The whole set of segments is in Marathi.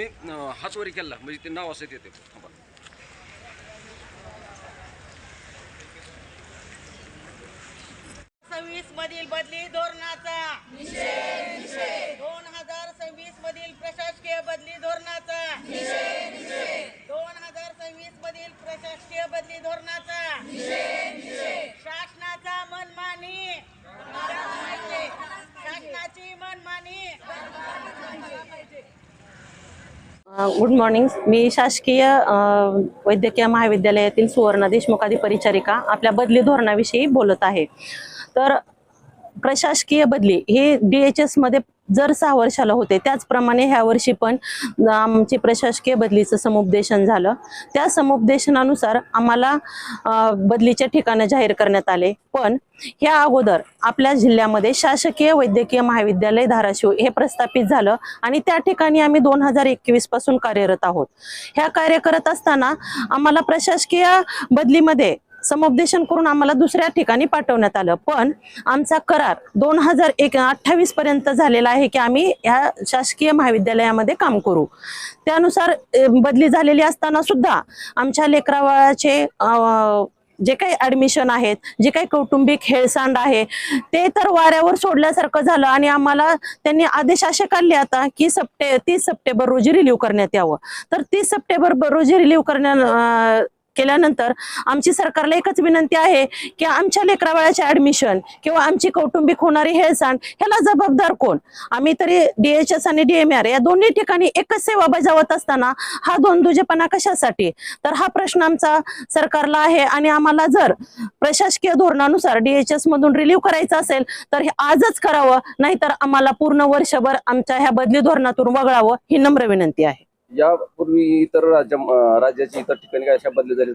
तुम्ही हाच वरी केला म्हणजे ते नाव असं येते. 2026 मधील बदली धोरणाचा निषेध 2026 मधील प्रशासकीय बदली धोरणाचा निषेध 2026 मधील प्रशासकीय बदली धोरणाचा निषेध शासनाचा मनमानी शासनाची मनमानी. Good morning. मी शासकीय वैद्यकीय महाविद्यालयातील सुवर्ण देशमुख आदी परिचारिका आपल्या बदली धोरणाविषयी बोलत आहे. तर प्रशासकीय बदली हे DHS मध्ये जर 6 वर्षाला होते त्याचप्रमाणे ह्या वर्षी पण आमची प्रशासकीय बदलीचं समुपदेशन झालं. त्या समुपदेशनानुसार आम्हाला बदलीचे ठिकाणं जाहीर करण्यात आले. पण ह्या अगोदर आपल्या जिल्ह्यामध्ये शासकीय वैद्यकीय महाविद्यालय धाराशिव हे प्रस्थापित झालं आणि त्या ठिकाणी आम्ही 2021 पासून कार्यरत आहोत. ह्या कार्य करत असताना आम्हाला प्रशासकीय बदलीमध्ये समुपदेशन करून आम्हाला दुसऱ्या ठिकाणी पाठवण्यात आलं. पण आमचा करार 2028 पर्यंत झालेला आहे की आम्ही ह्या शासकीय महाविद्यालयामध्ये काम करू. त्यानुसार बदली झालेली असताना सुद्धा आमच्या लेकराबाळाचे जे काही ऍडमिशन आहेत, जे काही कौटुंबिक हेळसांड आहे ते तर वाऱ्यावर सोडल्यासारखं झालं आणि आम्हाला त्यांनी आदेश असे काढले आता की 30 सप्टेंबर रोजी रिलीव्ह करण्यात यावं. तर 30 सप्टेंबर रोजी रिलीव्ह केल्यानंतर आमची सरकारला एकच विनंती आहे की आमच्या लेकराबाळाचे ऍडमिशन किंवा आमची कौटुंबिक होणारी हेळसांड ह्याला जबाबदार कोण? आम्ही तरी DHS आणि DMR या दोन्ही ठिकाणी एकच सेवा बजावत असताना हा दोनदुजेपणा कशासाठी? तर हा प्रश्न आमचा सरकारला आहे आणि आम्हाला जर प्रशासकीय धोरणानुसार DHS मधून रिलीव्ह करायचं असेल तर हे आजच करावं, नाहीतर आम्हाला पूर्ण वर्षभर आमच्या ह्या बदली धोरणातून वगळावं ही नम्र विनंती आहे. यापूर्वी इतर राज्याची इतर ठिकाणी काय अशा बदली झाली?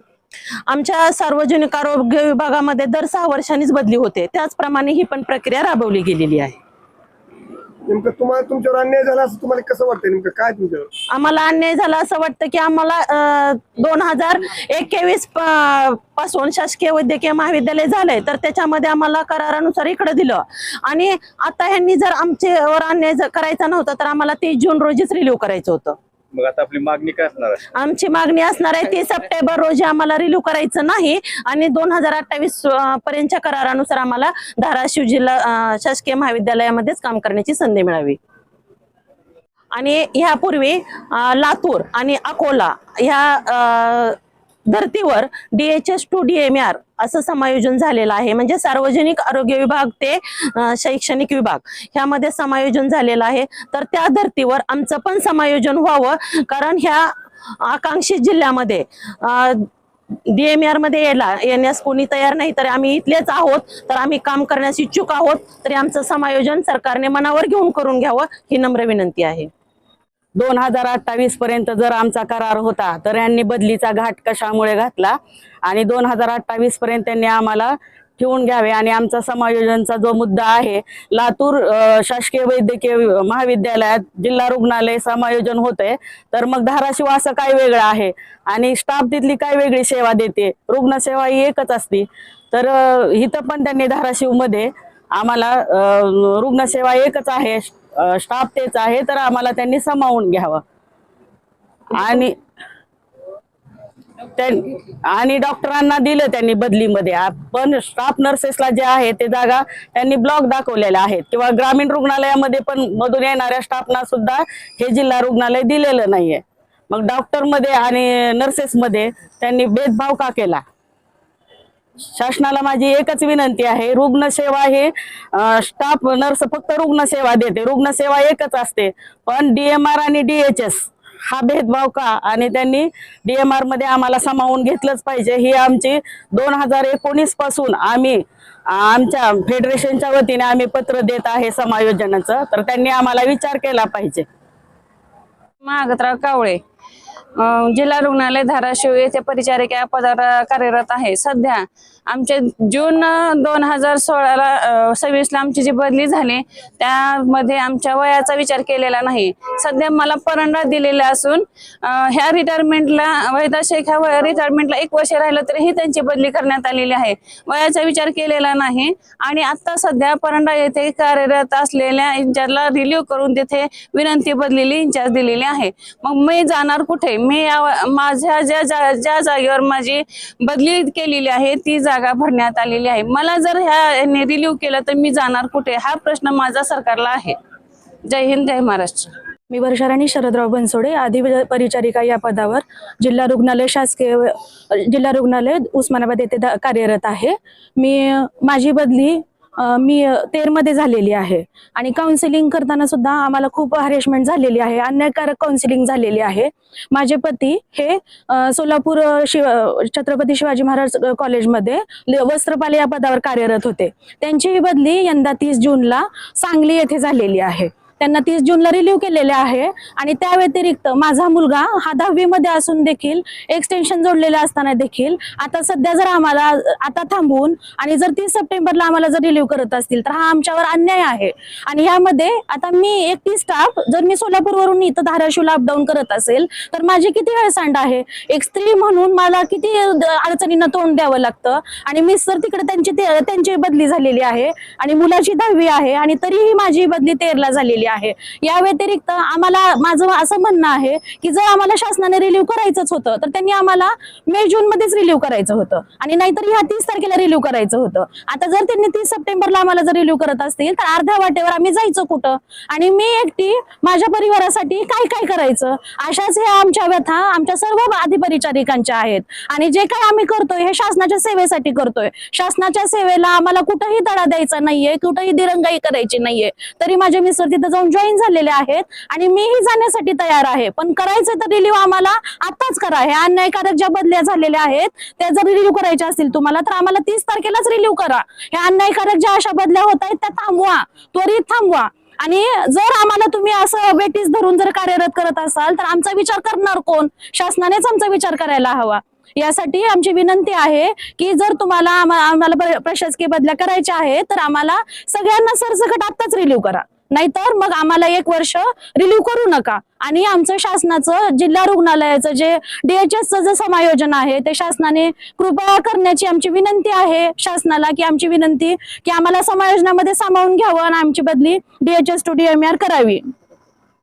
आमच्या सार्वजनिक आरोग्य विभागामध्ये दर 6 वर्षांनीच बदली होते. त्याचप्रमाणे ही पण प्रक्रिया राबवली गेलेली आहे. नेमकं तुमच्यावर अन्याय झाला असं तुम्हाला कसं वाटतं? नेमकं काय तुमच्यावर? आम्हाला अन्याय झाला असं वाटतं की आम्हाला 2021 पासून शासकीय वैद्यकीय महाविद्यालय झालंय तर त्याच्यामध्ये आम्हाला करारानुसार इकडे दिलं आणि आता ह्यांनी जर आमच्यावर अन्याय करायचा नव्हता तर आम्हाला 30 जून रोजीच रिलीव्ह करायचं होतं. मग आता आपली मागणी काय असणार आहे? आमची मागणी असणार आहे 30 सप्टेंबर रोजी आम्हाला रिलीव्ह करायचं नाही आणि 2028 पर्यंतच्या करारानुसार आम्हाला धाराशिव जिल्हा शासकीय महाविद्यालयामध्येच काम करण्याची संधी मिळावी. आणि ह्यापूर्वी लातूर आणि अकोला ह्या धर्तीवर DHS to DMR असं समायोजन झालेलं आहे. म्हणजे सार्वजनिक आरोग्य विभाग ते शैक्षणिक विभाग ह्यामध्ये समायोजन झालेलं आहे. तर त्या धर्तीवर आमचं पण समायोजन व्हावं, कारण ह्या आकांक्षित जिल्ह्यामध्ये DMR मध्ये येण्यास कोणी तयार नाही. तर आम्ही इथलेच आहोत, तर आम्ही काम करण्यास इच्छुक आहोत. तरी आमचं समायोजन सरकारने मनावर घेऊन करून घ्यावं ही नम्र विनंती आहे. 2028 पर्यंत जर आमचा करार होता तर यांनी बदलीचा घाट कशामुळे घातला आणि 2028 पर्यंत त्यांनी आम्हाला ठेवून घ्यावे. आणि आमचा समायोजनचा जो मुद्दा आहे, लातूर शासकीय वैद्यकीय महाविद्यालयात जिल्हा रुग्णालय समायोजन होते तर मग धाराशिव असं काय वेगळं आहे आणि स्टाफ तिथली काय वेगळी सेवा देते? रुग्णसेवा ही एकच असते. तर इथं पण त्यांनी धाराशिव मध्ये आम्हाला रुग्णसेवा एकच आहे, स्टाफ तेच आहे, तर आम्हाला त्यांनी सामावून घ्यावं. आणि डॉक्टरांना दिलं त्यांनी बदलीमध्ये, पण स्टाफ नर्सेसला जे आहे ते जागा त्यांनी ब्लॉक दाखवलेल्या आहेत किंवा ग्रामीण रुग्णालयामध्ये पण मधून येणाऱ्या स्टाफना सुद्धा हे जिल्हा रुग्णालय दिलेलं नाहीये. मग डॉक्टर मध्ये आणि नर्सेस मध्ये त्यांनी भेदभाव का केला? शासनाला माझी एकच विनंती आहे, रुग्णसेवा हे स्टाफ नर्स फक्त रुग्णसेवा देते, रुग्णसेवा एकच असते. पण DMR आणि DHS हा भेदभाव का? आणि त्यांनी DMR मध्ये आम्हाला सामावून घेतलंच पाहिजे. ही आमची 2019 पासून आम्ही आमच्या फेडरेशनच्या वतीने आम्ही पत्र देत आहे समायोजनाचं, तर त्यांनी आम्हाला विचार केला पाहिजे. मागतराव कावळे. जिल्हा रुग्णालय धाराशिव येथे परिचारिका पदावर कार्यरत आहे. सध्या आमच्या जून 2016ला 26ला आमची जी बदली झाली त्यामध्ये आमच्या वयाचा विचार केलेला नाही. सध्या मला परंडा दिलेला असून ह्या रिटायरमेंटला वैदा शेख ह्या रिटायरमेंटला 1 वर्ष राहिलं तरीही त्यांची बदली करण्यात आलेली आहे. वयाचा विचार केलेला नाही आणि आता सध्या परंडा येथे कार्यरत असलेल्या इंचार्जला रिलीव्ह करून तिथे विनंती बदलेली इंचार्ज दिलेली आहे. मग मी जाणार कुठे? मी माझ्या ज्या जागेवर माझी बदली केलेली आहे ती जागा भरण्यात आलेली आहे. मला जर ह्या रिलीव्ह केलं तर मी जाणार कुठे हा प्रश्न माझा सरकारला आहे. जय हिंद, जय महाराष्ट्र. मी वर्षाराणी शरदराव बनसोडे, आधी परिचारिका या पदावर जिल्हा रुग्णालय उस्मानाबाद येथे कार्यरत आहे. माझी बदली मी तेरमध्ये झालेली आहे आणि काउन्सिलिंग करताना सुद्धा आम्हाला खूप हॅरेसमेंट झालेली आहे, अन्यायकारक काउन्सिलिंग झालेली आहे. माझे पती हे सोलापूर छत्रपती शिवाजी महाराज कॉलेजमध्ये वस्त्रपाल या पदावर कार्यरत होते. त्यांची ही बदली यंदा 30 जूनला सांगली येथे झालेली आहे. त्यांना 30 जूनला रिलीव्ह केलेले आहे आणि त्या व्यतिरिक्त माझा मुलगा हा 10वी मध्ये असून देखील एक्सटेन्शन जोडलेला असताना देखील आता सध्या जर आम्हाला आता थांबवून आणि जर 30 सप्टेंबरला आम्हाला जर रिलीव्ह करत असतील तर हा आमच्यावर अन्याय आहे. आणि यामध्ये आता मी एकटी स्टाफ जर मी सोलापूरवरून इथं धाराशिवला अपडाऊन करत असेल तर माझी किती हेळसांड आहे. एक स्त्री म्हणून मला किती अडचणींना तोंड द्यावं लागतं आणि मी सर तिकडे त्यांची बदली झालेली आहे आणि मुलाची 10वी आहे आणि तरीही माझी बदली 13ला झालेली आहे. या व्यतिरिक्त आम्हाला माझं असं म्हणणं आहे की जर आम्हाला शासनाने रिलीव्ह करायचंच होतं तर त्यांनी आम्हाला मे जून मध्येच रिलीव्ह करायचं होतं आणि नाहीतर ह्या 30 तारखेला रिलीव्ह करायचं होतं. आता जर त्यांनी 30 सप्टेंबरला आम्हाला जर रिलीव्ह करत असतील तर अर्ध्या वाटेवर आम्ही जायचं कुठं आणि मी एकटी माझ्या परिवारासाठी काय काय करायचं. अशाच ह्या आमच्या व्यथा आमच्या सर्व अधिपरिचारिकांच्या आहेत आणि जे काय आम्ही करतोय हे शासनाच्या सेवेसाठी करतोय. शासनाच्या सेवेला आम्हाला कुठंही तडा द्यायचा नाहीये, कुठंही दिरंगाई करायची नाहीये. तरी माझे मिस्टर तिथं जॉईन झालेले आहेत आणि मीही जाण्यासाठी तयार आहे. पण करायचं तर रिलीव्ह आम्हाला आताच करा. हे अन्यायकारक ज्या बदल्या झालेल्या आहेत त्या जर रिलीव्ह करायच्या असतील तुम्हाला तर आम्हाला 30 तारखेलाच रिलीव्ह करा. ह्या अन्यायकारक ज्या अशा बदल्या होत आहेत त्या थांबवा, त्वरित थांबवा. आणि जर आम्हाला तुम्ही असं वेटीस धरून जर कार्यरत करत असाल तर आमचा विचार करणार कोण? शासनानेच आमचा विचार करायला हवा. यासाठी आमची विनंती आहे की जर तुम्हाला आम्हाला प्रशासकीय बदल्या करायच्या आहेत तर आम्हाला सगळ्यांना सरसकट आत्ताच रिलीव्ह करा, नाहीतर मग आम्हाला 1 वर्ष रिलीव्ह करू नका. आणि आमचं शासनाचं जिल्हा रुग्णालयाचं जे DHSचं जे समायोजन आहे ते शासनाने कृपया करण्याची आमची विनंती आहे शासनाला, की आमची विनंती की आम्हाला समायोजनामध्ये सामावून घ्यावं आणि आमची बदली DHS to DMR करावी.